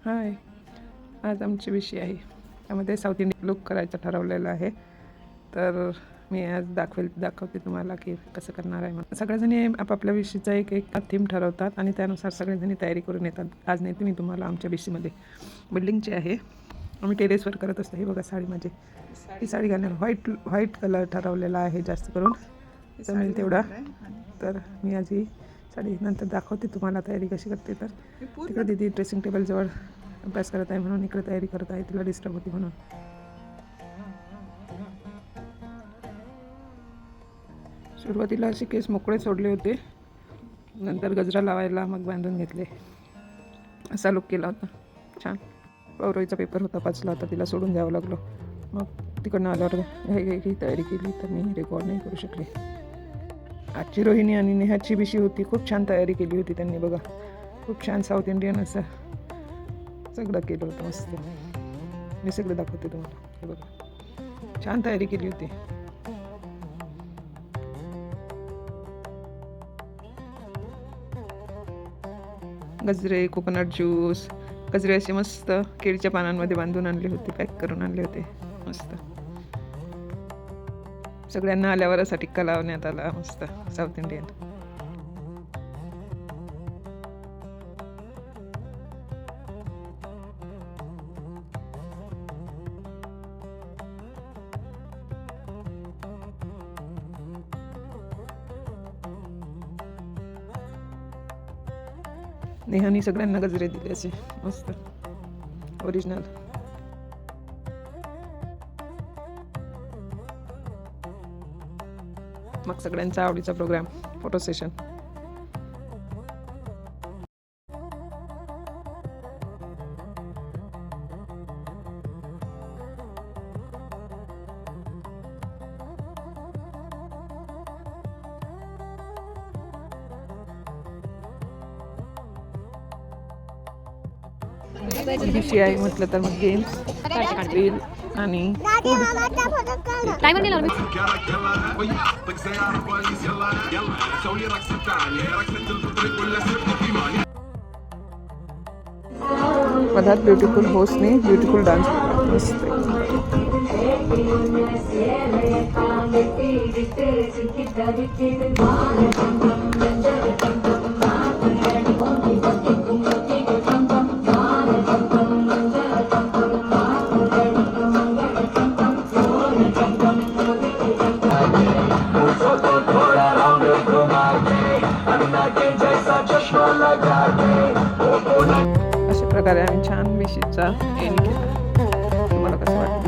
हाय, आज आमची विषय आहे त्यामध्ये साऊथ इंडियन लुक करायचं ठरवलेलं आहे. तर मी आज दाखवते तुम्हाला की कसं करणार आहे म्हणून. सगळ्याजणी आपापल्या विषयीचा एक एक थीम ठरवतात आणि त्यानुसार सगळेजणी तयारी करून येतात. आज नाही मी तुम्हाला आमच्या विषयीमध्ये बिल्डिंगची आहे. आम्ही टेरेसवर करत असतो. हे बघा साडी माझी, ही साडी घालणार व्हाईट कलर ठरवलेला आहे जास्त करून जमेल तेवढा. तर मी आज ही साडी नंतर दाखवते तुम्हाला तयारी कशी करते. तर तिकडे दीदी ड्रेसिंग टेबलजवळ अभ्यास करत आहे म्हणून इकडे तयारी करत आहे, तिला डिस्टर्ब होती म्हणून. सुरुवातीला असे केस मोकळे सोडले होते, नंतर गजरा लावायला मग बांधून घेतले. असा लुक केला होता छान. पौरोईचा पेपर होता, पाचला होता, तिला सोडून द्यावं लागलो. मग तिकडनं आल्यावर घाई तयारी केली तर मी रेकॉर्ड नाही करू शकले. आजची रोहिणी आणि नेहाची विषय होती, खूप छान तयारी केली होती त्यांनी. बघा खूप छान साऊथ इंडियन असं सगळं केलं होतं मस्त. मी सगळं दाखवते तुम्हाला. हे बघा छान तयारी केली होती. गजरे, कोकोनट ज्यूस, गजरे असे मस्त केळीच्या पानांमध्ये बांधून आणले होते, पॅक करून आणले होते मस्त. सगळ्यांना आल्यावर असा टिक्का लावण्यात आला मस्त साऊथ इंडियन. नेहानी सगळ्यांना गजरे दिले असे मस्त ओरिजिनल. मग सगळ्यांचा आवडीचा प्रोग्राम फोटो सेशन. विषय म्हटलं तर मग गेम्स, रील आणि मधात ब्युटिफुल होस्टने ब्युटिफुल डान्स मस्त. अशा प्रकारे आम्ही छान विषयीचा एंड केला. तुम्हाला कसं वाटतं?